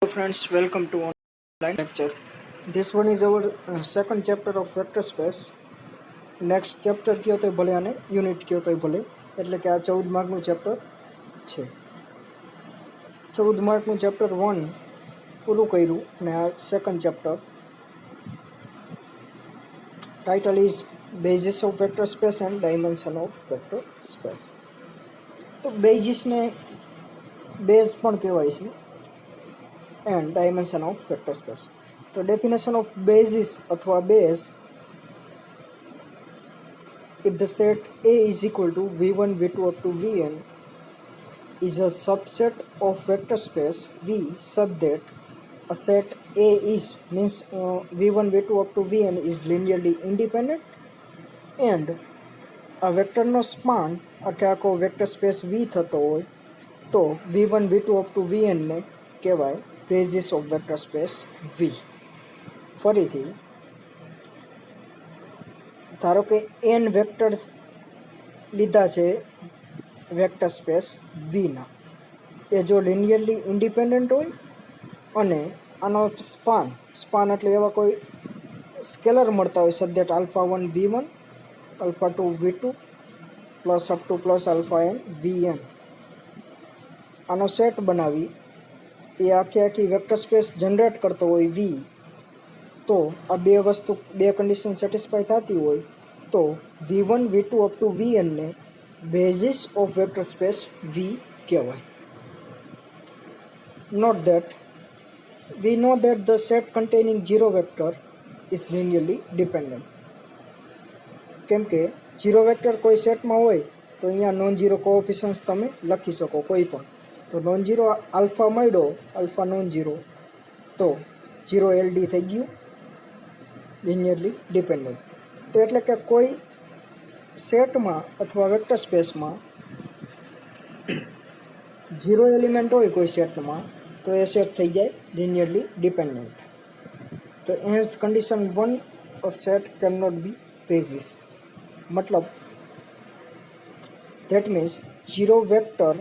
Hello friends, welcome to online lecture. This one is our second chapter of vector space. Next chapter કયો તો ભલે અને unit કયો તો ભલે, એટલે કે આ 14 માર્કનું ચેપ્ટર છે. 14 માર્કનું ચેપ્ટર 1 પૂરું કર્યું અને આ second chapter. Title is basis of vector space and dimension of vector space. તો બેઝિસને બેઝ પણ કહેવાય છે and dimension of vector space. So definition of basis अथवा base, if the set A is equal to V1 V2 up to Vn is a subset of vector space V such that a set A is means V1 V2 up to Vn is linearly independent and a vector no span આખો vector space V થતો હોય તો V1 V2 up to Vn ને કહેવાય basis of vector space V. ફરીથી ધારો કે n vector લીધા છે વેક્ટર સ્પેસ Vના, એ જો લિનિયરલી ઇન્ડિપેન્ડન્ટ હોય અને આનો સ્પાન એટલે એવા કોઈ સ્કેલર મળતા હોય such that α1 V1 α2 V2 plus up to plus α n Vn, આનો સેટ બનાવી એ આખી વેક્ટર સ્પેસ જનરેટ કરતો હોય V, તો આ બે કન્ડિશન સેટિસ્ફાય થતી હોય તો V1 V2 up to Vn ને basis of vector space V કહેવાય. Note that we know that the set containing zero vector is linearly dependent. કેમ કે ઝીરો વેક્ટર કોઈ સેટમાં હોય તો અહીંયા નોન ઝીરો કોએફિશિયન્ટ્સ તમે લખી શકો કોઈ પણ. તો નોન ઝીરો આલ્ફા મળ્યો, આલ્ફા નોન ઝીરો, તો ઝીરો LD થઈ ગયું લિનિયરલી ડિપેન્ડન્ટ. તો એટલે કે કોઈ સેટમાં અથવા વેક્ટર સ્પેસમાં ઝીરો એલિમેન્ટ હોય કોઈ સેટમાં તો એ સેટ થઈ જાય લિનિયરલી ડિપેન્ડન્ટ. તો hence condition 1 of set can not be basis. મતલબ that means zero vector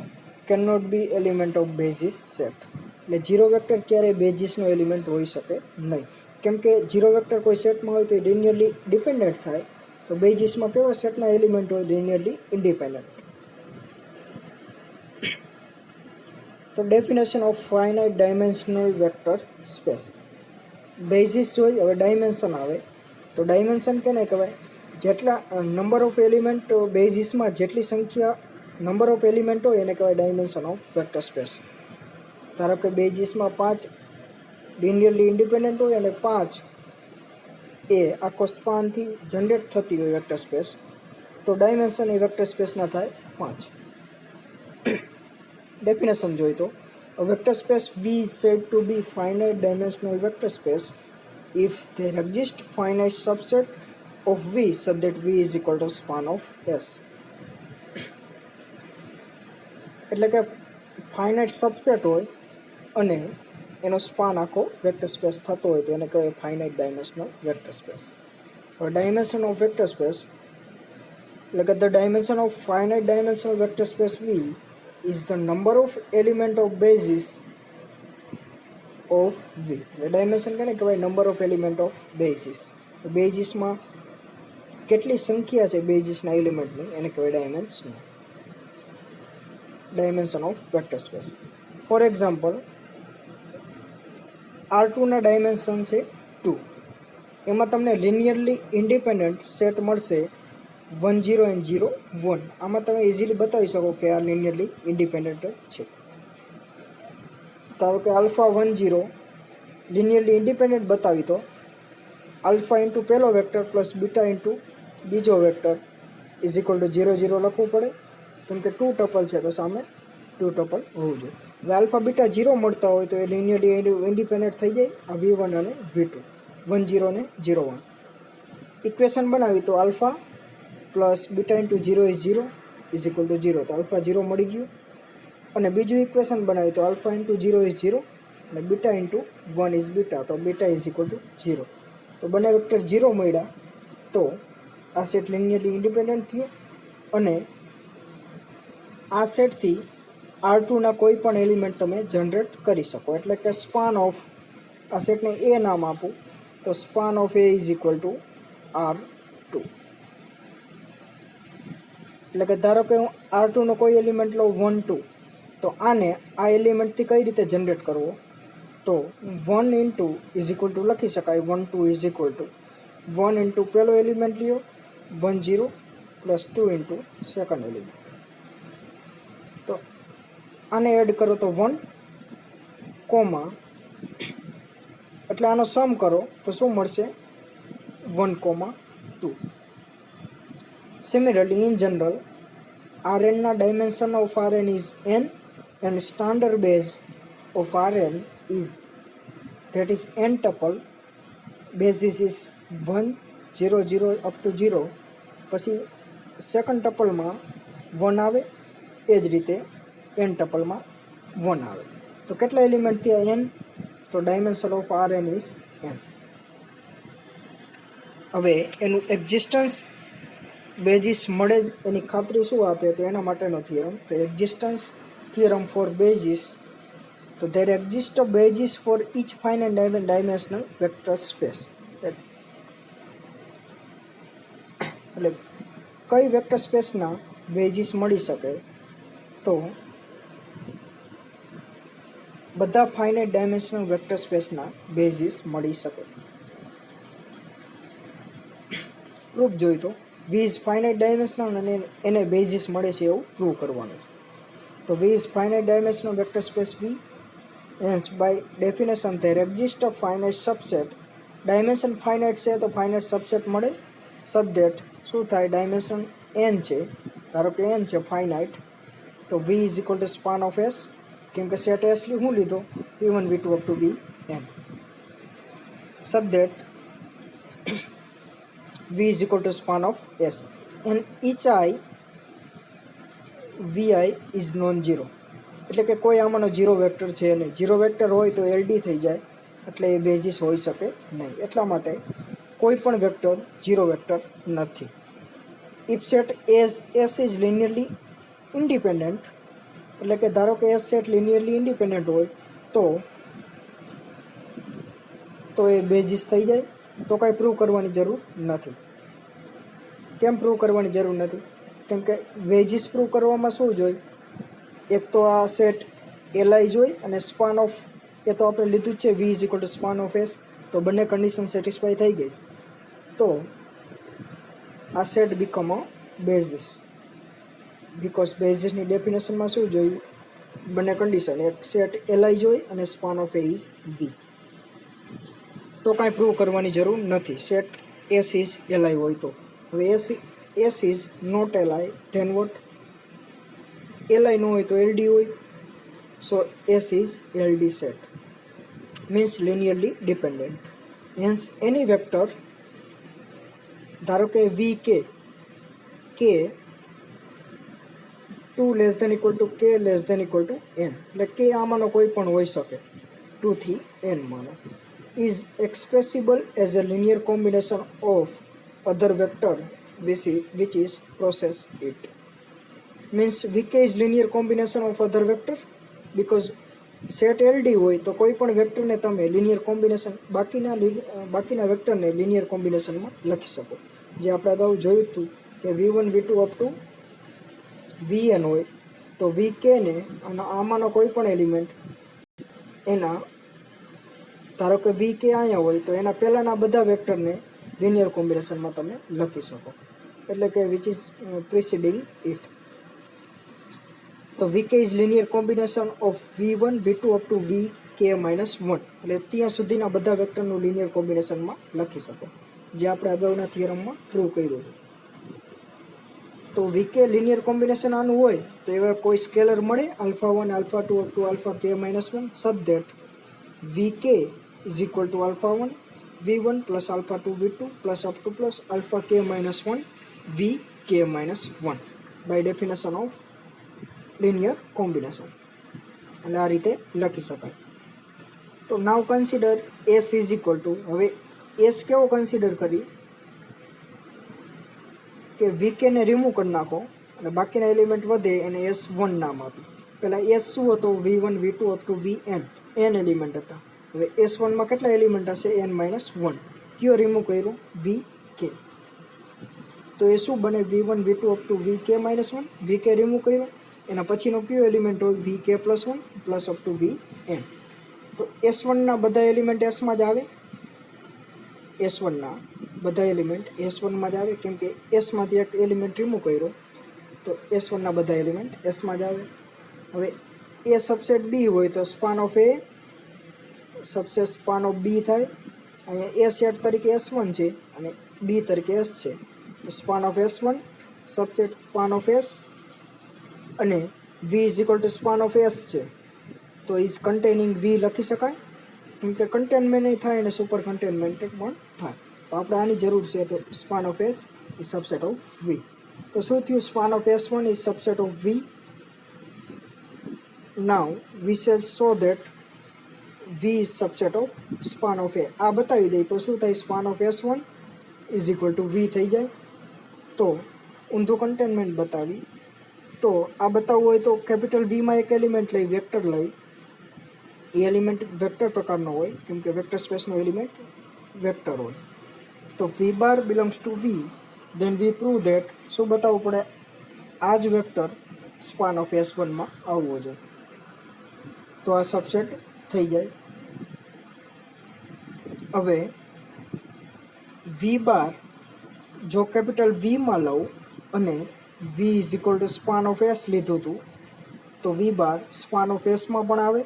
can not be element of basis set. એટલે ઝીરો વેક્ટર ક્યારેય બેઝિસનો એલિમેન્ટ હોઈ શકે નહીં. કેમ કે ઝીરો વેક્ટર કોઈ સેટમાં હોય તો એ લિનિયરલી ડિપેન્ડન્ટ થાય, તો બેઝિસમાં કેવા સેટના એલિમેન્ટ હોય લિનિયરલી ઇન્ડિપેન્ડન્ટ. તો definition of finite dimensional vector space. Basis જોઈ, હવે ડાયમેન્શન આવે. તો ડાયમેન્શન કેને કહેવાય? જેટલા નંબર ઓફ એલિમેન્ટ બેઝિસમાં જેટલી સંખ્યા નંબર ઓફ એલિમેન્ટ હોય એને કહેવાય ડાયમેન્શન ઓફ વેક્ટર સ્પેસ. ધારો કે બેઝિસમાં 5 લિનિયરલી ઇન્ડિપેન્ડન્ટ હોય અને 5 એ આખો સ્પાનથી જનરેટ થતી હોય વેક્ટર સ્પેસ, તો ડાયમેન્શન એ વેક્ટર સ્પેસના થાય 5. ડેફિનેશન જોઈ તો a vector space V is said to be finite dimensional vector space if there exist finite subset of V such that V is equal to span of S. એટલે કે finite subset હોય અને એનો span આખો vector space થતો હોય તો એને કહેવાય ફાઇનાઇટ ડાયમેન્શનલ વેક્ટર સ્પેસ. હવે ડાયમેન્શન ઓફ વેક્ટર સ્પેસ એટલે કે the dimension of finite dimensional vector space V is the number of element of basis of V. એટલે ડાયમેન્શન કેને કહેવાય? Number of element of basis. બેઝિસમાં કેટલી સંખ્યા છે બેઝિસના એલિમેન્ટની એને કહેવાય dimension of vector space. For example, R2ના ડાયમેન્શન છે 2. એમાં તમને લિનિયરલી ઇન્ડિપેન્ડન્ટ સેટ મળશે 1 0 and 0 1. આમાં તમે ઇઝીલી બતાવી શકો કે આ લિનિયરલી ઇન્ડિપેન્ડન્ટ છે. ધારો કે આલ્ફા 1 0 લિનિયરલી ઇન્ડિપેન્ડન્ટ બતાવી તો આલ્ફા ઇન્ટુ પહેલો વેક્ટર પ્લસ બીટા ઇન્ટુ બીજો વેક્ટર ઇઝ ઇક્વલ ટુ 0 0 લખવું પડે, કેમ કે 2 ટપલ છે તો સામે 2 ટપલ હોવું જોઈએ. હવે આલ્ફા બીટા 0 મળતા હોય તો એ લિનિયરલી ઇન્ડિપેન્ડન્ટ થઈ જાય આ V1 અને V2, 1 0 ને 0 1. ઇક્વેશન બનાવી તો alpha plus beta into 0 is 0 is equal two 0, તો આલ્ફા 0 મળી ગયું. અને બીજું ઇક્વેશન બનાવી તો આલ્ફા ઇન્ટુ 0 ઇઝ 0 અને બીટા ઇન્ટુ 1 ઇઝ બીટા, તો બીટા ઇઝ ઇક્વલ ટુ 0. તો બંને વેક્ટર 0 મળ્યા તો આ સેટ લિનિયરલી ઇન્ડિપેન્ડન્ટ થયો અને આ સેટથી R2ના કોઈ પણ એલિમેન્ટ તમે જનરેટ કરી શકો. એટલે કે સ્પાન ઓફ આ સેટને એ નામ આપું તો span of A is equal two R2. એટલે કે ધારો કે હું R2નો કોઈ એલિમેન્ટ લઉં 1 2, તો આને આ એલિમેન્ટથી કઈ રીતે જનરેટ કરવો, તો 1 ઇન્ટુ ઇઝ ઇક્વલ ટુ લખી શકાય 1 2 ઇઝ ઇક્વલ ટુ 1 ઇન્ટુ પહેલો એલિમેન્ટ લ્યો 1 0 પ્લસ 2 ઇન્ટુ સેકન્ડ એલિમેન્ટ. તો આને એડ કરો તો 1 કોમા એટલે આનો સમ કરો તો શું મળશે 1 કોમા 2. સિમિલરલી ઇન જનરલ Rnના dimension of Rn is n and standard base of Rn is that is n tuple. basis is 1 0 0 up to 0. પછી સેકન્ડ ટપલમાં 1 આવે એ જ રીતે n ટપલમાં 1 આવે. તો કેટલા એલિમેન્ટ થયા n, તો dimension of Rn is n. હવે એનું એક્ઝિસ્ટન્સ બેઝિસ મળે જ એની ખાતરી શું આપે, તો એના માટેનો થિયરમ, તો એક્ઝિસ્ટન્સ થિયરમ ફોર બેઝિસ, તો there exists a basis for each finite dimensional vector space. એટલે કઈ વેક્ટર સ્પેસના બેઝિસ મળી શકે, તો બધા ફાઇનાઇટ ડાયમેન્શનલ વેક્ટર સ્પેસના બેઝિસ મળી શકે. પ્રૂફ જોઈ તો V is finite dimensional અને એને બેઝિસ મળે છે એવું પ્રૂવ કરવાનું છે. તો V is finite dimensional vector space V, hence by definition there exists a finite subset. Dimension finite છે તો ફાઇનાઇટ સબસેટ મળે, such that શું થાય, ડાયમેન્શન n છે, ધારો કે n છે ફાઇનાઇટ, તો V is equal to span of S, કેમ કે સેટ S હું લીધો V1 V2 up to Vn, such that V is equal to span of S and each I Vi is non-zero. એટલે કે કોઈ આમાંનો zero vector છે નહીં. Zero vector હોય તો LD થઈ જાય, એટલે એ બેઝિસ હોઈ શકે નહીં. એટલા માટે કોઈ પણ વેક્ટર ઝીરો વેક્ટર નથી. If set as S is linearly independent, એટલે કે ધારો કે S સેટ લિનિયરલી ઇન્ડિપેન્ડન્ટ હોય તો એ બેઝિસ થઈ જાય. તો કાંઈ પ્રૂવ કરવાની જરૂર નથી. કેમ પ્રૂવ કરવાની જરૂર નથી? કેમ કે બેઝિસ પ્રૂવ કરવામાં શું જોઈએ, એક તો આ સેટ એલાઈ જોઈ અને સ્પાન ઓફ એ તો આપણે લીધું જ છે V is equal to span of S, તો બંને કન્ડિશન સેટિસ્ફાઈ થઈ ગઈ. તો આ set become a basis, because બેઝિસની ડેફિનેશનમાં શું જોયું, બંને કન્ડિશન, એક સેટ એલાઈ જોઈ અને span of A is V. તો કાંઈ પ્રૂવ કરવાની જરૂર નથી સેટ S ઇઝ એલાઈ હોય તો. હવે S is not LI, then what, LI ન હોય તો LD હોય, so S is LD set, means linearly dependent. Hence any vector, ધારો કે VK, K 2 less than equal to K less than equal to N, એટલે K આમાંનો કોઈ પણ હોઈ શકે 2 થી N માનો, is expressible as a linear combination of other vector which is process it. Means VK is linear combination of other vector, because set LD હોય તો કોઈ પણ વેક્ટરને તમે લિનિયર કોમ્બિનેશન બાકીના વેક્ટરને લિનિયર કોમ્બિનેશનમાં લખી શકો. જે આપણે અગાઉ જોયું હતું કે V1 V2 up to Vn હોય તો VK ને અને આમાંનો કોઈ પણ એલિમેન્ટ એના, ધારો કે VK અહીંયા હોય તો એના પહેલાંના બધા વેક્ટરને લિનિયર કોમ્બિનેશનમાં તમે લખી શકો, એટલે કે વિચ ઇઝ પ્રિસીડિંગ ઇટ. તો VK is linear combination of V1 V2 up two VK -1, એટલે ત્યાં સુધીના બધા વેક્ટરનું લિનિયર કોમ્બિનેશનમાં લખી શકો, જે આપણે અગાઉના થિયરમમાં પ્રૂવ કર્યું હતું. તો VK લિનિયર કોમ્બિનેશન આનું હોય તો એવા કોઈ સ્કેલર મળે α1 α2 up to αk -1, such that VK is equal to α1 V1 plus α2 V2 plus up to plus αk -1 VK -1 by definition of linear combination. એટલે આ રીતે લખી શકાય. તો now consider S is equal to, હવે S કેવો consider કરી કે VK ને રિમૂવ કરી નાખો અને બાકીના એલિમેન્ટ વધે એને S1 નામ આપી. પહેલાં એસ શું હતો? V1 V2 up to Vn, n element હતા. હવે S1માં કેટલા એલિમેન્ટ હશે? n-1. કયો રિમૂવ કર્યું? Vk. તો એ શું બને? V1 V2 up two Vk-1. Vk remove કર્યું. એના પછીનો કયો એલિમેન્ટ હોય? Vk+1 plus up to Vn. તો S1ના બધા એલિમેન્ટ એસમાં જ આવે. S1ના બધા એલિમેન્ટ S1માં જ આવે, કેમ કે એસમાંથી એક એલિમેન્ટ રિમૂવ કર્યો, તો S1ના બધા એલિમેન્ટ એસમાં જ આવે. હવે એ સબસેટ બી હોય તો span of A subset span of B થાય. અહીંયા એ સેટ તરીકે S1 છે અને બી તરીકે S છે, તો span of S1 subset span of S, અને V is equal to span of S છે, તો ઇઝ કન્ટેનિંગ V લખી શકાય, કેમ કે કન્ટેનમેન્ટ થાય અને સુપર કન્ટેનમેન્ટ પણ થાય. તો આપણે આની જરૂર છે, તો span of S is subset of V. તો શું થયું? Span of S1 is subset of V. Now we shall show that V is subset of span of A. આ બતાવી દઈએ તો શું થાય? Span of S1 is equal two V થઈ જાય. તો ઊંધું કન્ટેનમેન્ટ બતાવી. તો આ બતાવવું હોય તો કેપિટલ Vમાં એક એલિમેન્ટ લઈ, વેક્ટર લઈ. એ એલિમેન્ટ વેક્ટર પ્રકારનો હોય, કેમ કે વેક્ટર સ્પેસનો એલિમેન્ટ વેક્ટર હોય. તો V bar belongs to V. Then we prove that, શું બતાવવું પડે? આ જ વેક્ટર સ્પાન ઓફ S1માં આવવો જોઈએ. તો આ સબસેટ થઈ જાય. હવે V બાર જો કેપિટલ Vમાં લઉં અને V is equal to span of S લીધું હતું, તો V બાર સ્પાન ઓફ Sમાં પણ આવે.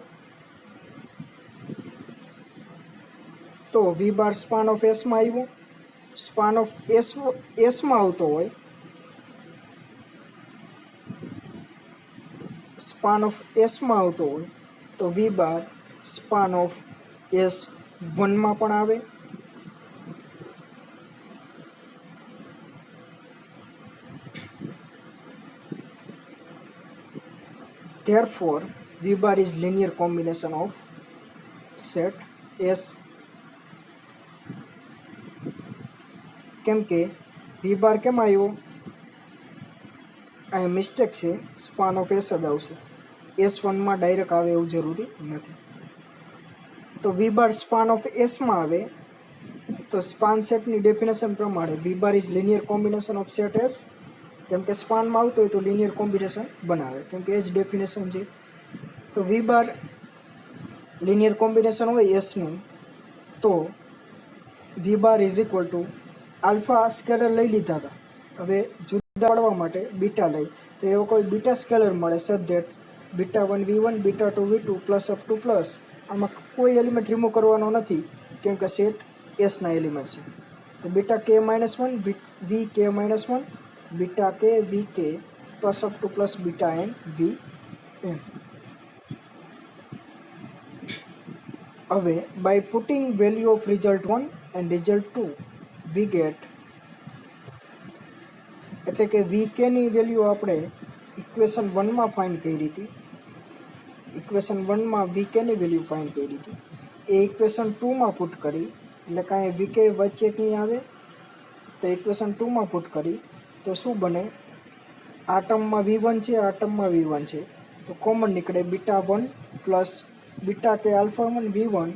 તો V બાર સ્પાન ઓફ Sમાં આવ્યો. સ્પાન ઓફ Sમાં આવતો હોય, સ્પાન ઓફ Sમાં આવતો હોય તો V બાર સ્પાન ઓફ S1માં પણ આવે. Therefore, V bar is linear combination of set S. કેમ કે V બાર કેમ આવ્યો? અહીંયા મિસ્ટેક છે, સ્પાન ઓફ S જ આવશે. S1માં ડાયરેક્ટ આવે એવું જરૂરી નથી. તો V બાર સ્પાન ઓફ Sમાં આવે, તો સ્પાન સેટની ડેફિનેશન પ્રમાણે V bar is linear combination of set S. કેમ કે સ્પાનમાં આવતો હોય તો લિનિયર કોમ્બિનેશન બનાવે, કેમ કે એ જ ડેફિનેશન છે. તો V બાર લિનિયર કોમ્બિનેશન હોય એસનું, તો V bar is equal to alpha scalar લઈ લીધા હતા. હવે જુદા પાડવા માટે બીટા લઈ, તો એવો કોઈ બીટા સ્કેલર મળે such that β1 V1 β2 V2 plus up to plus. આમાં કોઈ એલિમેન્ટ રિમૂવ કરવાનો નથી, કેમ કે સેટ એસના એલિમેન્ટ છે. તો βk-1 vk-1 βk vk plus up to plus βn vn. હવે by putting value of result 1 and result 2 we get, એટલે કે vkની વેલ્યુ આપણે ઇક્વેશન 1માં ફાઇન્ડ કરી હતી. ઇક્વેશન 1માં vkની વેલ્યુ ફાઇન્ડ કરી હતી. એ ઇક્વેશન 2માં પુટ કરી, એટલે કાંઈ vk વચ્ચે કંઈ આવે, તો ઇક્વેશન 2માં પુટ કરી તો શું બને? આ ટર્મમાં V1 છે, આ ટર્મમાં V1 છે, તો કોમન નીકળે β1 પ્લસ βk α1 V1.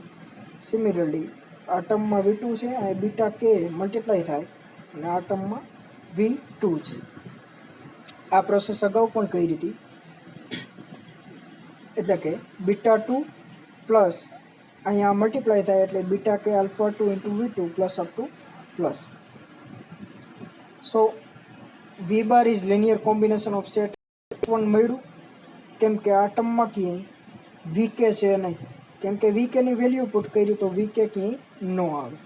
સિમિલરલી આ ટર્મમાં V2 છે, આ βk મલ્ટીપ્લાય થાય અને આ ટર્મમાં V2 છે. આ પ્રોસેસ અગાઉ પણ કરી હતી, એટલે કે β2 પ્લસ અહીંયા મલ્ટીપ્લાય થાય એટલે βk α2 into V2 plus up to plus. So V bar is linear combination of set S1 મળ્યું, કેમ કે આ ટર્મમાં ક્યાંય vk છે નહીં, કેમ કે vkની વેલ્યુ પુટ કરી તો vk ક્યાંય ન આવે.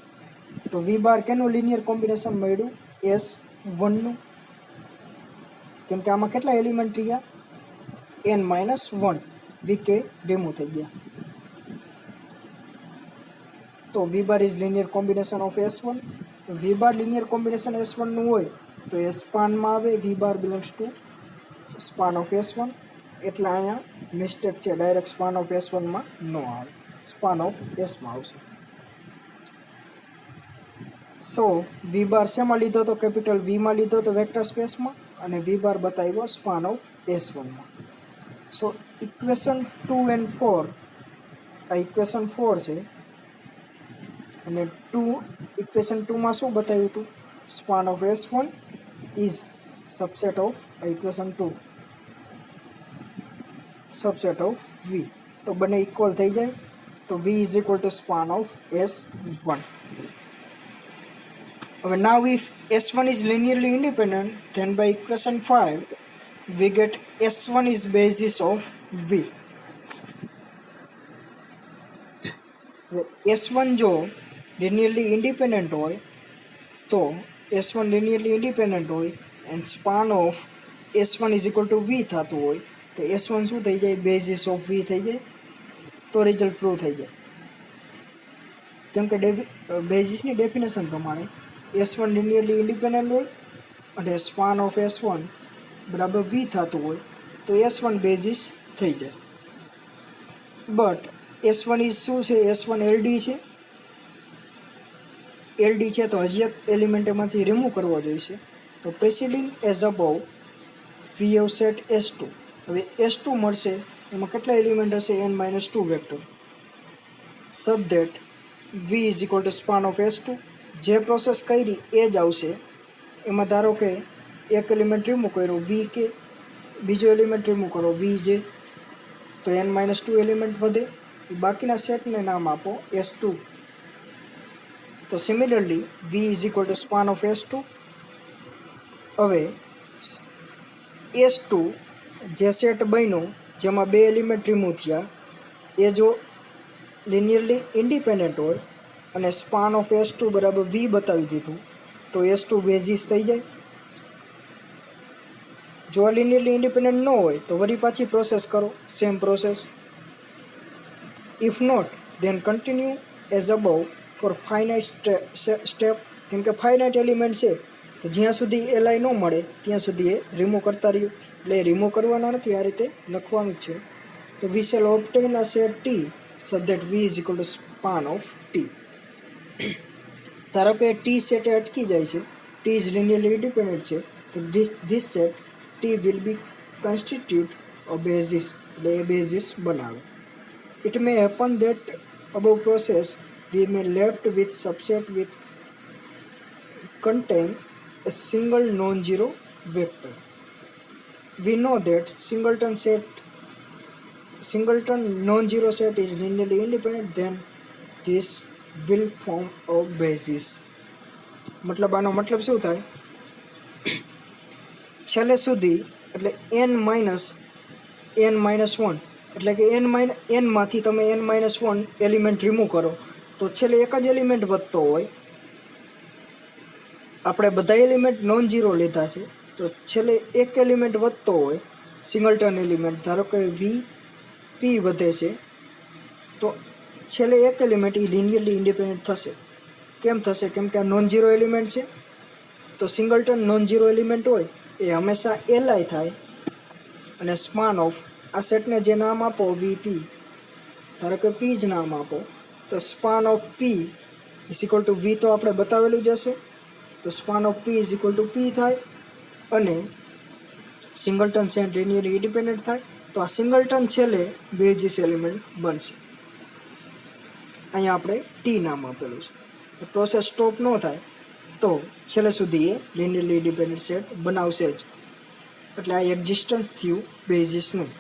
તો V બાર કેનું લિનિયર કોમ્બિનેશન મળ્યું? S1નું. કેમ કે આમાં કેટલા એલિમેન્ટ રહ્યા? n-1. vk રિમૂવ થઈ ગયા. તો V bar is linear combination of S1. V bar linear combination S1નું હોય તો એ સ્પાનમાં આવે. V bar belongs to span of S1. એટલે અહીંયા મિસ્ટેક છે, ડાયરેક્ટ સ્પાન ઓફ S1માં ન આવે, સ્પાન ઓફ Sમાં આવશે. સો V બાર શેમાં લીધો તો? કેપિટલ Vમાં લીધો તો વેક્ટર સ્પેસમાં, અને V બાર બતાવ્યો સ્પાન ઓફ S1માં. સો ઇક્વેશન 2 and 4 આ ઇક્વેશન 4 છે અને ઇક્વેશન 2માં શું બતાવ્યું હતું? Span of S1 is subset of equation 2 subset of V. તો બંને ઇક્વલ થઈ જાય તો V is equal to span of S1. હવે નાવ if S1 is linearly independent, then by equation 5 we get S1 is basis of V. S1 જો linearly independent હોય તો S1 linearly independent હોય and span of S1 is equal to V થતું હોય તો S1 શું થઈ જાય? બેઝિસ ઓફ V થઈ જાય. તો રિઝલ્ટ પ્રૂવ થઈ જાય. કેમ કે બેઝિસની ડેફિનેશન પ્રમાણે S1 linearly independent હોય અને સ્પાન ઓફ S1 બરાબર V થતું હોય તો S1 બેઝિસ થઈ જાય. બટ S1 ઇઝ શું છે? S1 LD છે. LD છે તો હજી એક એલિમેન્ટ એમાંથી રિમૂવ કરવો જોઈશે. તો preceding as above we have set S2. હવે S2 મળશે એમાં કેટલા એલિમેન્ટ હશે? n-2 vector. સચ that V is equal to span of S2. જે પ્રોસેસ કરી એ જ આવશે. એમાં ધારો કે એક એલિમેન્ટ રિમૂવ કર્યો VK, બીજો એલિમેન્ટ રિમૂવ કરો VJ, તો n-2 એલિમેન્ટ વધે. એ બાકીના સેટને નામ આપો S2. તો similarly V is equal to span of S2. હવે S2 જે સેટ બન્યો જેમાં બે એલિમેન્ટ રિમૂવ થયા એ જો લિનિયરલી ઇન્ડિપેન્ડન્ટ હોય અને સ્પાન ઓફ S2 બરાબર V બતાવી દીધું તો S2 બેઝિસ થઈ જાય. જો આ લિનિયરલી ઇન્ડિપેન્ડન્ટ ન હોય તો વળી પાછી પ્રોસેસ કરો, same process. If not then continue as above for finite step. કેમ કે ફાઇનાઇટ એલિમેન્ટ છે તો જ્યાં સુધી એલાઈ ન મળે ત્યાં સુધી એ રિમૂવ કરતા રહ્યું. એટલે રિમૂવ કરવાના નથી, આ રીતે લખવાનું જ છે. તો we shall obtain a set T such that V is equal to span of T. ધારો કે T સેટે અટકી જાય છે, T is linearly independent છે, તો this set T will be constitute a basis. એટલે એ બેઝિસ બનાવે. It may happen that above process we may left with subset with contain a single non-zero vector. We know that singleton non-zero set is linearly independent, then this will form a basis. મતલબ આનો મતલબ શું થાય? છેલ્લે સુધી એટલે n-1 એટલે કે n માંથી તમે n-1 એલિમેન્ટ રિમૂવ કરો તો છેલ્લે એક જ એલિમેન્ટ વધતો હોય. આપણે બધા એલિમેન્ટ નોન ઝીરો લીધા છે તો છેલ્લે એક એલિમેન્ટ વધતો હોય સિંગલટન એલિમેન્ટ. ધારો કે VP વધે છે તો છેલ્લે એક એલિમેન્ટ એ લિનિયરલી ઇન્ડિપેન્ડન્ટ થશે. કેમ થશે? કેમ કે આ નોન ઝીરો એલિમેન્ટ છે તો સિંગલટન નોન ઝીરો એલિમેન્ટ હોય એ હંમેશા એલાઈ થાય અને સ્પાન ઓફ આ સેટને જે નામ આપો VP, ધારો કે P જ નામ આપો, તો span of P is equal two V તો આપણે બતાવેલું જ હશે. તો span of P is equal two P થાય અને સિંગલટન સેટ લિનિયરલી ઇન્ડિપેન્ડન્ટ થાય. તો આ સિંગલટન છેલ્લે બેઝિસ એલિમેન્ટ બનશે. અહીંયા આપણે T નામ આપેલું છે. પ્રોસેસ સ્ટોપ ન થાય તો છેલ્લે સુધી એ લિનિયરલી ઇન્ડિપેન્ડન્ટ સેટ બનાવશે જ. એટલે આ એક્ઝિસ્ટન્સ થયું બેઝિસનું.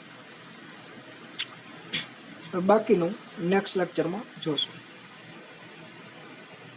બાકીનું નેક્સ્ટ લેક્ચરમાં જોશું.